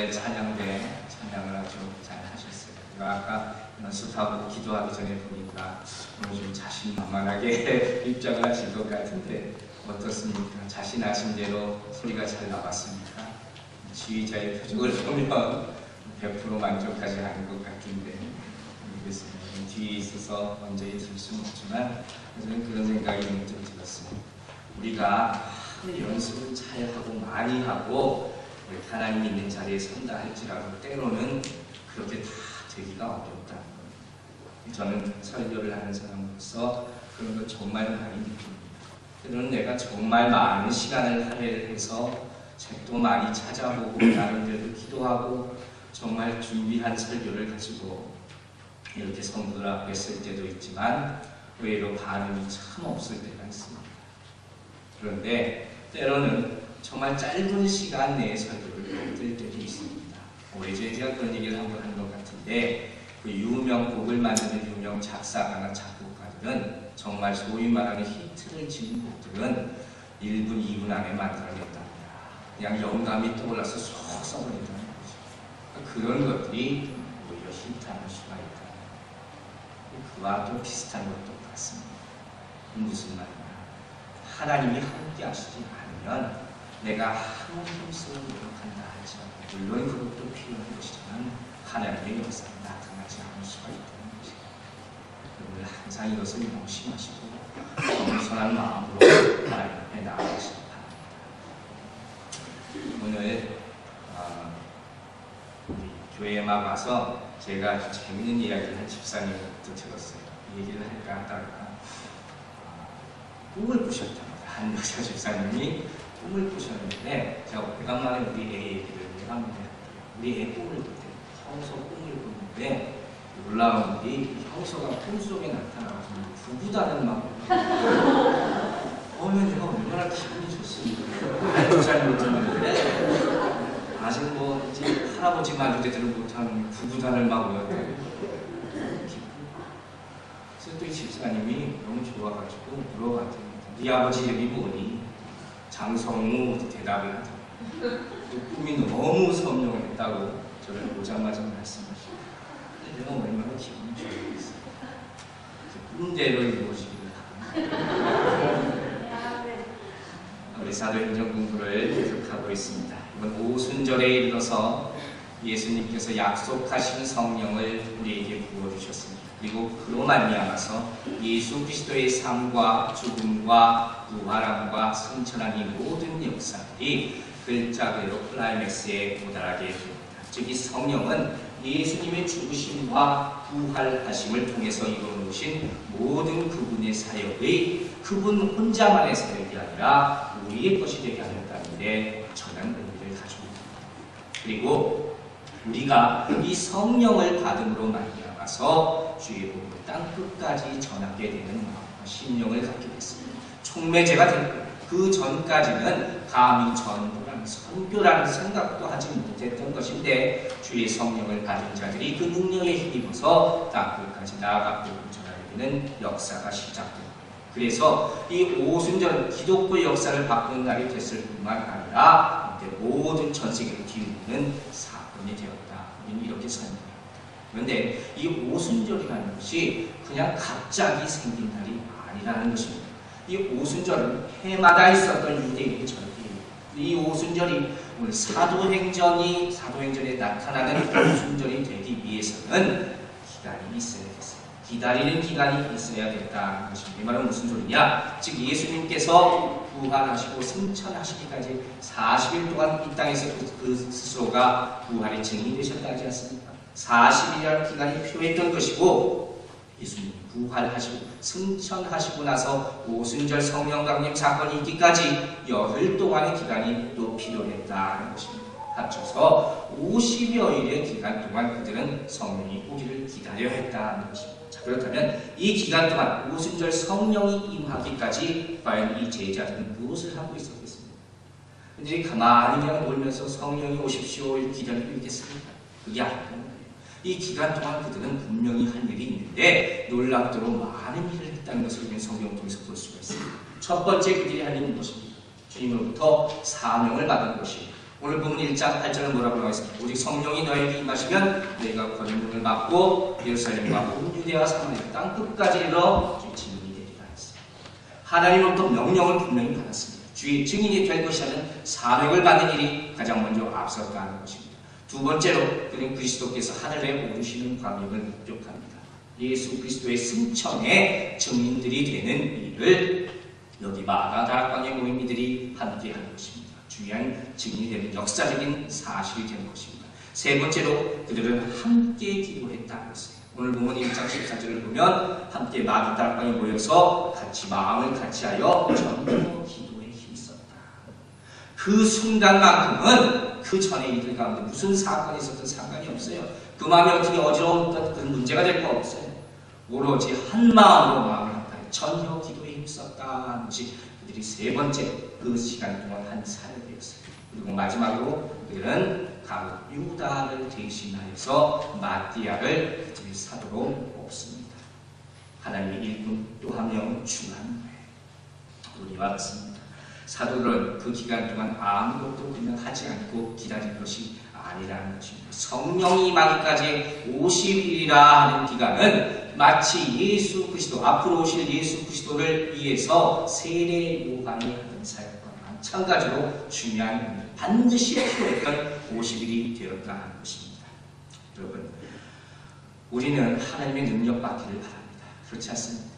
오늘 찬양대 찬양을 아주 잘 하셨어요. 아까 연습하고 기도하기 전에 보니까 너무 좀 자신만만하게 입장을 하신 것 같은데 어떻습니까? 자신하신 대로 소리가 잘 나왔습니까? 지휘자의 표정을 보면 100% 만족하지 않은 것 같은데 모르겠습니다. 뒤에 있어서 언제 있을 수는 없지만 저는 그런 생각이 문득 들었습니다. 우리가 연습을 잘 하고 많이 하고 하나님 있는 자리에 선다 할지라도 때로는 그렇게 다 되기가 어렵다. 저는 설교를 하는 사람으로서 그런 걸 정말 많이 느낍니다. 때로는 내가 정말 많은 시간을 할애해서 책도 많이 찾아보고 나름대로 기도하고 정말 준비한 설교를 가지고 이렇게 성도들 앞에 쓸 때도 있지만 의외로 반응이 참 없을 때가 있습니다. 그런데 때로는 정말 짧은 시간 내에 설교를 들 때도 있습니다. 오래전에 제가 그런 얘기를 한번 한 것 같은데 그 유명 곡을 만드는 유명 작사가나 작곡가들은 정말 소위 말하는 히트를 치는 곡들은 1분, 2분 안에 만들어냈답니다. 그냥 영감이 떠올라서 쏙 써버린다는 거죠. 그런 것들이 오히려 히트할 수가 있다. 그와 또 비슷한 것도 같습니다. 무슨 말이냐? 하나님이 함께 하시지 않으면 내가 아무리 힘쓰고 노력한다 할지라도 물론 그것도 필요한 것이지만 하나님의 역사가 나타나지 않을 수가 있다는 것입니다. 여러분 항상 이것을 명심하시고 겸손한 마음으로 하나님 앞에 나아가시기 바랍니다. 오늘 우리 교회에 막 와서 제가 아주 재밌는 이야기를 한 집사님부터 들었어요. 이 얘기를 할까 하다가 꿈을 꾸셨답니다. 한 여자 집사님이 꿈을 꾸셨는데 제가 오래간만에 우리 애 얘기를 하는데 우리 애 꿈을 꿀 때 형소 꿈을 꾸는데 놀라운 일이 형소가 꿈속에 나타나서 부부다는 막 내가 얼마나 기분이 좋습니까? 집사님을 듣는데 아직 뭐 이제 할아버지만 되지를 못하는 부부단을 막 외웠대요. 그래서 또 이 집사님이 너무 좋아가지고 물어봤더니 네 아버지 이름이 뭐니? 장성우 대답을 하더라고요. 꿈이 너무 선명했다고 저를 보자마자 말씀하시고 내가 얼마나 기분이 좋겠어요. 꿈대로 이루어지기를 합니다. 우리 사도행전 공부를 계속하고 있습니다. 이번 오순절에 이르러서 예수님께서 약속하신 성령을 우리에게 부어주셨습니다. 그리고 그로 말미암아서 예수 그리스도의 삶과 죽음과 부활함과 승천한 이 모든 역사들이 글자대로 클라이맥스에 도달하게 됩니다. 즉 이 성령은 예수님의 죽으심과 부활하심을 통해서 이루어놓으신 모든 그분의 사역의 그분 혼자만의 사역이 아니라 우리의 것이 되게 하였다는데 전한 의미를 가지고 있습니다. 그리고 우리가 이 성령을 받음으로 말미암아서 주의 복음을 땅 끝까지 전하게 되는 마음과 심령을 갖게 됐습니다. 촉매제가 됐고 그 전까지는 감히 전도라는 선교라는 생각도 하지 못했던 것인데 주의 성령을 받은 자들이 그 능력에 힘입어서 땅 끝까지 나아가 복음을 전하게 되는 역사가 시작됩니다. 그래서 이 오순절은 기독교 역사를 바꾸는 날이 됐을 뿐만 아니라 모든 전 세계를 뒤흔드는 사건이 되었다. 우리는 이렇게 설명합니다. 그런데 이 오순절이라는 것이 그냥 갑자기 생긴 날이 아니라는 것입니다. 이 오순절은 해마다 있었던 유대인의 절기입니다. 이 오순절이 오늘 사도행전에 나타나는 오순절이 되기 위해서는 기간이 있어야 됐어요. 기다리는 기간이 있어야 됐다는 것입니다. 이 말은 무슨 소리냐? 즉 예수님께서 부활하시고 승천하시기까지 40일 동안 이 땅에서 그 스스로가 부활의 증인이 되셨다 하지 않습니까? 40일이라는 기간이 필요했던 것이고 예수님이 부활하시고 승천하시고 나서 오순절 성령 강림 사건이 있기까지 열흘 동안의 기간이 또 필요했다는 것입니다. 합쳐서 50여일의 기간 동안 그들은 성령이 오기를 기다려야 했다는 것입니다. 자, 그렇다면 이 기간 동안 오순절 성령이 임하기까지 과연 이 제자들은 무엇을 하고 있었겠습니까? 그들이 가만히 그냥 놀면서 성령이 오십시오 기다리고 있겠습니까? 그게 아니라는 거예요. 이 기간 동안 그들은 분명히 할 일이 있는데 놀랍도록 많은 일을 했다는 것을 우리는 성경을 통해서 볼 수가 있습니다. 첫 번째 그들이 할 일은 무엇입니까? 주님으로부터 사명을 받은 것이 오늘 보면 1장 8절은 뭐라고 나와 있습니까? 오직 성령이 너에게 임하시면 너희가 권능을 받고 예루살렘과 온 유대와 사마리아 땅 끝까지 이르러 주의 증인이 되리라 했습니다. 하나님으로부터 명령을 분명히 받았습니다. 주의 증인이 될 것이라는 사명을 받는 일이 가장 먼저 앞서가 하는 것입니다. 두 번째로 그는 그리스도께서 하늘에 오르시는 광경을 목격합니다. 예수 그리스도의 승천의 증인들이 되는 일을 여기 마가다락방의 모임이들이 함께 하는 것입니다. 중요한 증인이 되는 역사적인 사실이 되는 것입니다. 세 번째로 그들은 함께 기도했다고 했어요. 오늘 보면 1장 14절을 보면 함께 마가다락방에 모여서 같이 마음을 같이하여 전도 기도에 힘썼다. 그 순간만큼은 그 전에 이들 가운데 무슨 사건이 있었든 상관이 없어요. 그 마음이 어떻게 어지러웠던 그런 문제가 될 거 없어요. 오로지 한 마음으로 마음을 합하여 전혀 기도에 힘썼다는 것이 그들이 세 번째 그 시간 동안 한 사역이었어요. 그리고 마지막으로 그들은 가롯 유다를 대신하여서 마띠아를 그들의 사도로 뽑습니다. 하나님의 일꾼 또 한 명 중한 거예요. 우리와 같습니다. 사도들은 그 기간 동안 아무것도 그냥 하지 않고 기다린 것이 아니라는 것입니다. 성령이 임하기까지 50일이라 하는 기간은 마치 예수 그리스도, 앞으로 오실 예수 그리스도를 위해서 세례 요한이 하던 사역과 마찬가지로 중요한 반드시 필요했던 50일이 되었다 하는 것입니다. 여러분, 우리는 하나님의 능력 받기를 바랍니다. 그렇지 않습니까?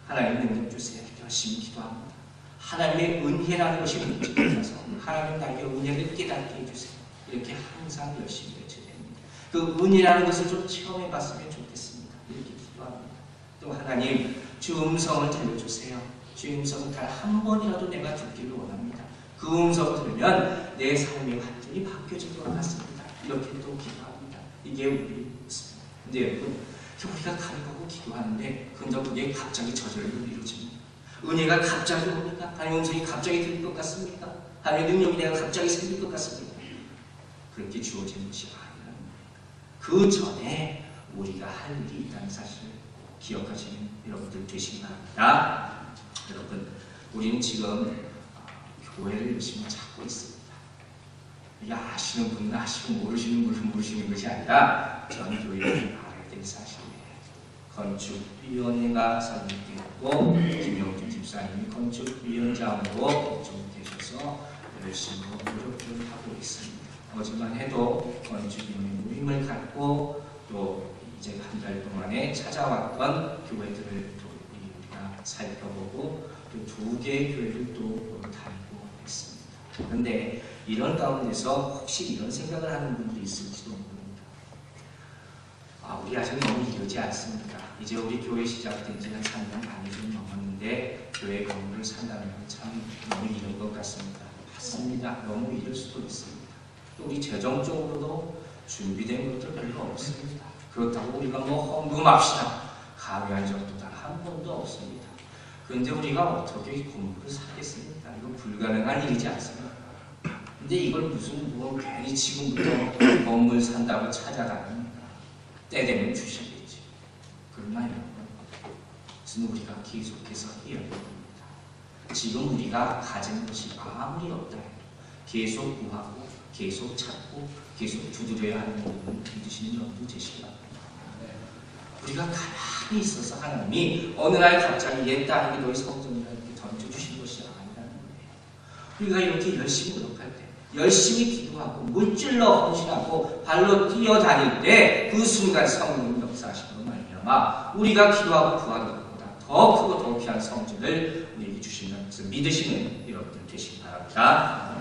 하나님의 능력 주세요. 열심히 기도합니다. 하나님의 은혜라는 것이 뭔지 몰라서 하나님 나에게 은혜를 깨닫게 해주세요. 이렇게 항상 열심히 외쳐야 됩니다. 그 은혜라는 것을 좀 체험해 봤으면 좋겠습니다. 이렇게 기도합니다. 또 하나님, 주 음성을 들려주세요. 주 음성을 단 한 번이라도 내가 듣기를 원합니다. 그 음성을 들으면 내 삶이 완전히 바뀌어질 것 같습니다. 이렇게 또 기도합니다. 이게 우리 모습입니다. 근데 여러분, 우리가 간구하고 기도하는데 그게 갑자기 저절로 이루어집니다. 은혜가 갑자기 옵니까? 하나님의 음성이 갑자기 들릴 것 같습니까? 하나님의 능력이 내가 갑자기 생길 것 같습니까? 그렇게 주어지는 것이 아니라 그 전에 우리가 할 일이 있다는 사실을 기억하시는 여러분들 되시기 바랍니다. 여러분, 우리는 지금 교회를 열심히 찾고 있습니다. 이게 아시는 분은 아시고 모르시는 분은 모르시는 것이 아니라 전 교회를 알아야 될 사실이에요. 건축위원회가 설립되었고 김영준 집사님이 건축위원장으로 되셔서 열심히 노력을 하고 있습니다. 어제만 해도 건축위원회 모임을 갖고 또 이제 한 달 동안에 찾아왔던 교회들을 또 우리가 살펴보고 또 2개의 교회를 또 다니고 했습니다. 그런데 이런 가운데서 혹시 이런 생각을 하는 분들이 있을지도 모릅니다. 우리 아직 너무 이르지 않습니까? 이제 우리 교회 시작된 지 한 3년 반이 좀 넘었는데 교회 건물을 산다는 건 참 너무 이른 것 같습니다. 맞습니다. 너무 이를 수도 있습니다. 또 우리 재정적으로도 준비된 것들 별로 없습니다. 그렇다고 우리가 헌금합시다. 강요한 적도 단 한 번도 없습니다. 그런데 우리가 어떻게 건물을 사겠습니까? 이거 불가능한 일이지 않습니까? 근데 이걸 무슨 괜히 지금부터 건물 산다고 찾아다닙니다. 때 되면 주시겠지. 그러나 여러분, 그것은 우리가 계속해서 해야 됩니다. 지금 우리가 가진 것이 아무리 없다 해도 계속 구하고 계속 찾고 계속 두드려야 하는 부분을 믿으시는 여러분 되시기 바랍니다. 우리가 가만히 있어서 하나님이 어느 날 갑자기 옛 딸에게 너희 성전이라 이렇게 던져주신 것이 아니라는 거예요. 우리가 이렇게 열심히 노력할 때, 열심히 기도하고 물질로 헌신하고 발로 뛰어다닐 때 그 순간 성령이 역사하시는 말미암아 우리가 기도하고 구하는 것보다 더 크고 더 귀한 성전을 우리에게 주시는 것을 믿으시는 여러분들 되시기 바랍니다.